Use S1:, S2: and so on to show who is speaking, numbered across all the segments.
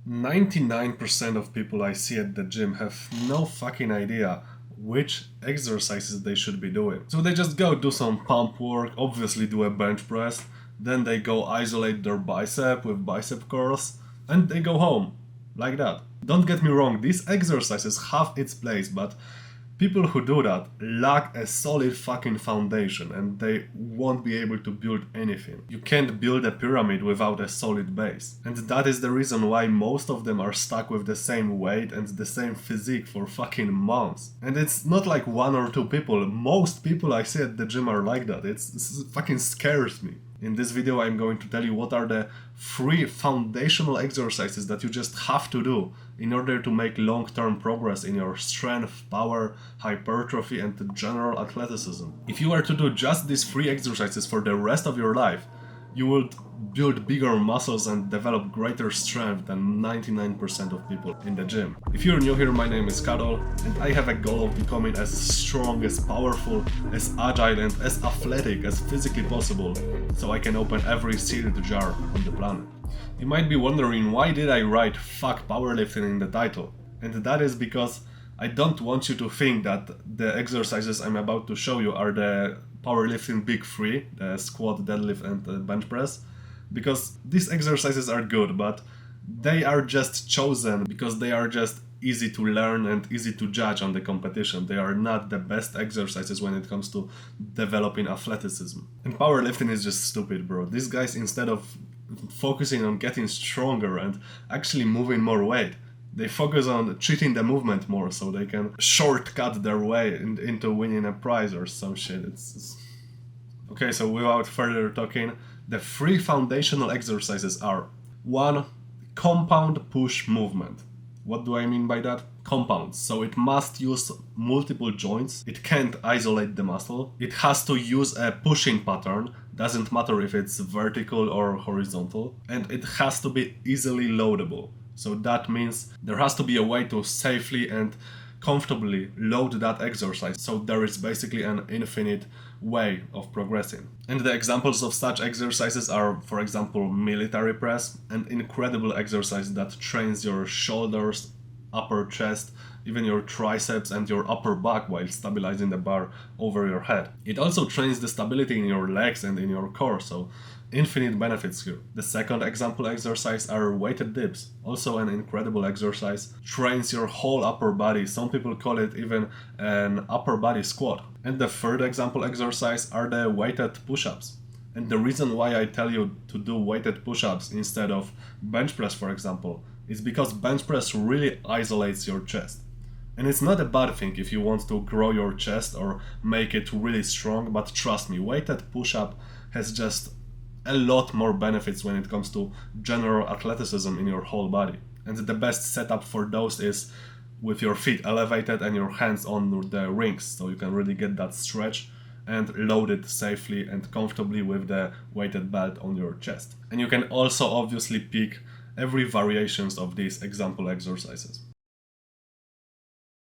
S1: 99% of people I see at the gym have no fucking idea which exercises they should be doing. So they just go do some pump work, obviously do a bench press, then they go isolate their bicep with bicep curls, and they go home. Like that. Don't get me wrong, these exercises have its place, but people who do that lack a solid fucking foundation and they won't be able to build anything. You can't build a pyramid without a solid base. And that is the reason why most of them are stuck with the same weight and the same physique for fucking months. And it's not like one or two people. Most people I see at the gym are like that. It fucking scares me. In this video I'm going to tell you what are the 3 foundational exercises that you just have to do in order to make long-term progress in your strength, power, hypertrophy and general athleticism. If you were to do just these 3 exercises for the rest of your life, you would build bigger muscles and develop greater strength than 99% of people in the gym. If you're new here, my name is Karol and I have a goal of becoming as strong, as powerful, as agile and as athletic as physically possible so I can open every sealed jar on the planet. You might be wondering why did I write "fuck powerlifting" in the title? And that is because I don't want you to think that the exercises I'm about to show you are the powerlifting big 3, the squat, deadlift and bench press, because these exercises are good, but they are just chosen because they are just easy to learn and easy to judge on the competition. They are not the best exercises when it comes to developing athleticism. And powerlifting is just stupid, bro. These guys, instead of focusing on getting stronger and actually moving more weight, they focus on cheating the movement more so they can shortcut their way into winning a prize or some shit. Okay, so without further talking, the 3 foundational exercises are 1. Compound push movement. What do I mean by that? Compound. So it must use multiple joints. It can't isolate the muscle. It has to use a pushing pattern. Doesn't matter if it's vertical or horizontal. And it has to be easily loadable. So that means there has to be a way to safely and comfortably load that exercise. So there is basically an infinite way of progressing. And the examples of such exercises are, for example, military press, an incredible exercise that trains your shoulders, upper chest, even your triceps and your upper back while stabilizing the bar over your head. It also trains the stability in your legs and in your core, so infinite benefits here. The second example exercise are weighted dips, also an incredible exercise, trains your whole upper body. Some people call it even an upper body squat. And the third example exercise are the weighted push-ups. And the reason why I tell you to do weighted push-ups instead of bench press, for example, is because bench press really isolates your chest. And it's not a bad thing if you want to grow your chest or make it really strong, but trust me, weighted push-up has just a lot more benefits when it comes to general athleticism in your whole body. And the best setup for those is with your feet elevated and your hands on the rings, so you can really get that stretch and load it safely and comfortably with the weighted belt on your chest. And you can also obviously pick every variations of these example exercises.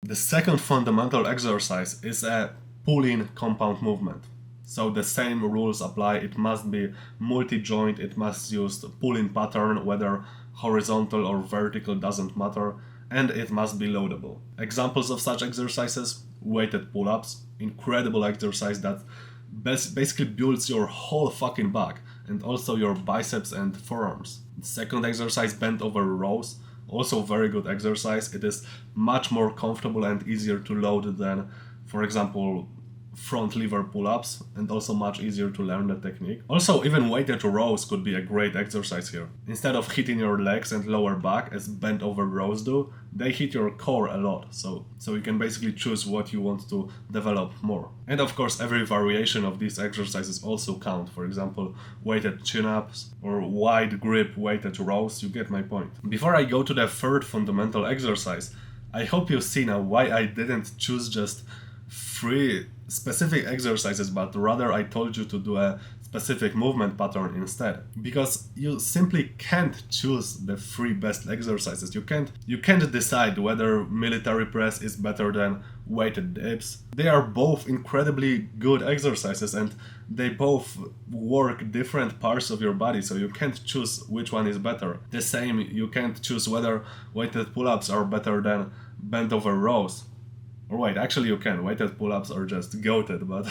S1: The second fundamental exercise is a pulling compound movement. So the same rules apply. It must be multi-joint, it must use the pulling pattern, whether horizontal or vertical doesn't matter, and it must be loadable. Examples of such exercises: weighted pull-ups, incredible exercise that basically builds your whole fucking back and also your biceps and forearms. The second exercise, bent over rows, also very good exercise. It is much more comfortable and easier to load than, for example, front lever pull-ups, and also much easier to learn the technique. Also, even weighted rows could be a great exercise here. Instead of hitting your legs and lower back as bent over rows do, they hit your core a lot, so you can basically choose what you want to develop more. And of course, every variation of these exercises also count. For example, weighted chin-ups or wide grip weighted rows. You get my point. Before I go to the third fundamental exercise, I hope you see now why I didn't choose just 3 specific exercises, but rather I told you to do a specific movement pattern instead, because you simply can't choose the three best exercises. You can't decide whether military press is better than weighted dips. They are both incredibly good exercises and they both work different parts of your body, so you can't choose which one is better. The same, you can't choose whether weighted pull-ups are better than bent over rows. Or wait, actually you can. Weighted pull-ups are just goated, but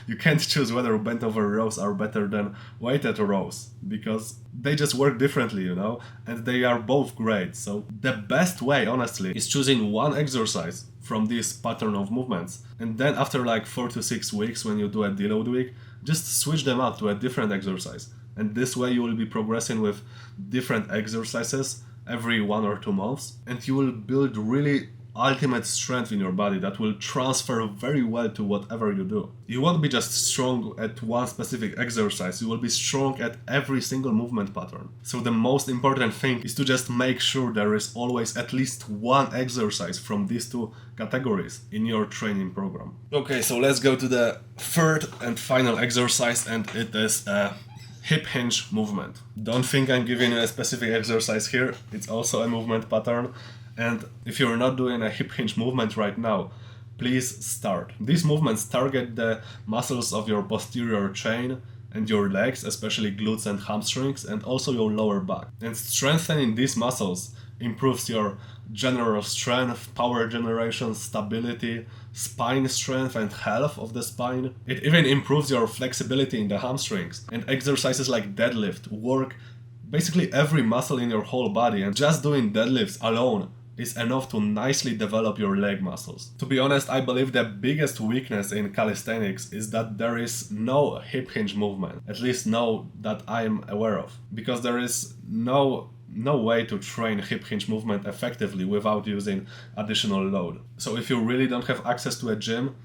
S1: you can't choose whether bent over rows are better than weighted rows, because they just work differently, you know, and they are both great. So the best way, honestly, is choosing one exercise from this pattern of movements, and then after like 4 to 6 weeks, when you do a deload week, just switch them out to a different exercise. And this way you will be progressing with different exercises every 1 or 2 months, and you will build really ultimate strength in your body that will transfer very well to whatever you do. You won't be just strong at one specific exercise, you will be strong at every single movement pattern. So the most important thing is to just make sure there is always at least one exercise from these two categories in your training program. Okay, so let's go to the third and final exercise, and it is a hip hinge movement. Don't think I'm giving you a specific exercise here, it's also a movement pattern. And if you're not doing a hip hinge movement right now, please start. These movements target the muscles of your posterior chain and your legs, especially glutes and hamstrings, and also your lower back. And strengthening these muscles improves your general strength, power generation, stability, spine strength and health of the spine. It even improves your flexibility in the hamstrings. And exercises like deadlift work basically every muscle in your whole body, and just doing deadlifts alone is enough to nicely develop your leg muscles. To be honest, I believe the biggest weakness in calisthenics is that there is no hip hinge movement, at least no that I'm aware of, because there is no way to train hip hinge movement effectively without using additional load. So if you really don't have access to a gym,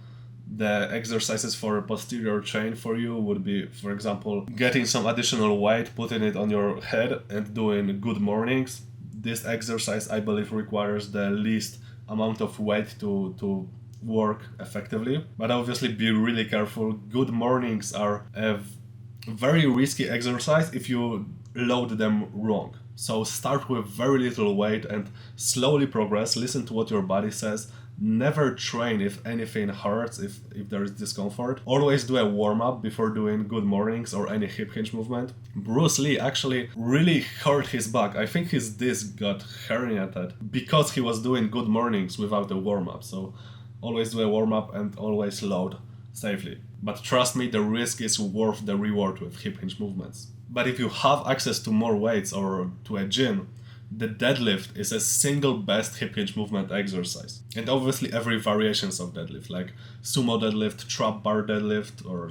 S1: the exercises for posterior chain for you would be, for example, getting some additional weight, putting it on your head and doing good mornings. This exercise, I believe, requires the least amount of weight to work effectively. But obviously be really careful. Good mornings are a very risky exercise if you load them wrong. So start with very little weight and slowly progress. Listen to what your body says. Never train if anything hurts, if there is discomfort. Always do a warm-up before doing good mornings or any hip hinge movement. Bruce Lee actually really hurt his back. I think his disc got herniated because he was doing good mornings without a warm-up. So always do a warm-up and always load safely. But trust me, the risk is worth the reward with hip hinge movements. But if you have access to more weights or to a gym, the deadlift is a single best hip hinge movement exercise. And obviously every variations of deadlift, like sumo deadlift, trap bar deadlift, or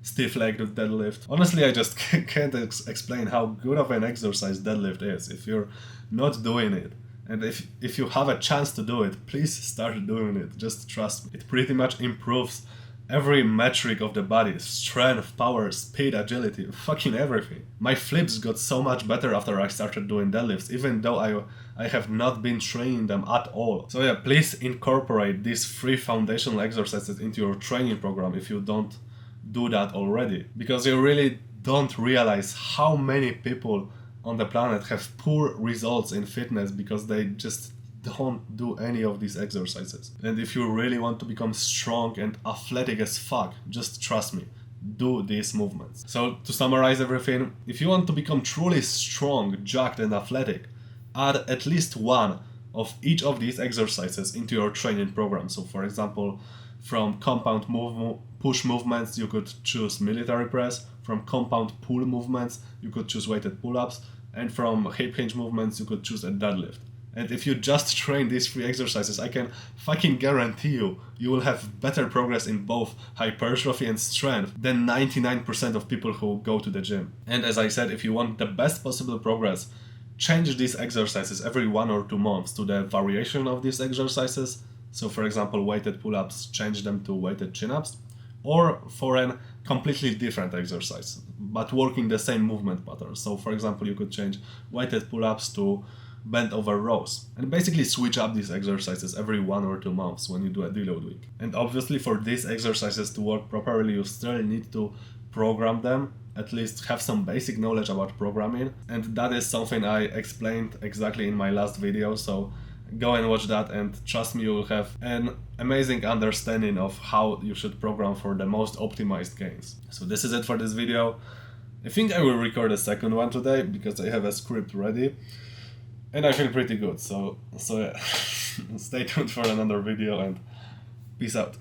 S1: stiff legged deadlift. Honestly, I just can't explain how good of an exercise deadlift is if you're not doing it. And if you have a chance to do it, please start doing it. Just trust me. It pretty much improves every metric of the body: strength, power, speed, agility, fucking everything. My flips got so much better after I started doing deadlifts, even though I have not been training them at all. So yeah, please incorporate these 3 foundational exercises into your training program if you don't do that already. Because you really don't realize how many people on the planet have poor results in fitness because they just don't do any of these exercises. And if you really want to become strong and athletic as fuck, just trust me, do these movements. So to summarize everything, if you want to become truly strong, jacked and athletic, add at least one of each of these exercises into your training program. So for example, from compound push movements, you could choose military press. From compound pull movements, you could choose weighted pull-ups. And from hip hinge movements, you could choose a deadlift. And if you just train these 3 exercises, I can fucking guarantee you will have better progress in both hypertrophy and strength than 99% of people who go to the gym. And as I said, if you want the best possible progress, change these exercises every 1 or 2 months to the variation of these exercises. So for example, weighted pull-ups, change them to weighted chin-ups, or for a completely different exercise, but working the same movement pattern. So for example, you could change weighted pull-ups to bent over rows, and basically switch up these exercises every 1 or 2 months when you do a deload week. And obviously for these exercises to work properly, you still need to program them at least have some basic knowledge about programming, and that is something I explained exactly in my last video, so go and watch that, and trust me, you will have an amazing understanding of how you should program for the most optimized gains. So this is it for this video. I think I will record a second one today because I have a script ready and I feel pretty good, so yeah. Stay tuned for another video and peace out.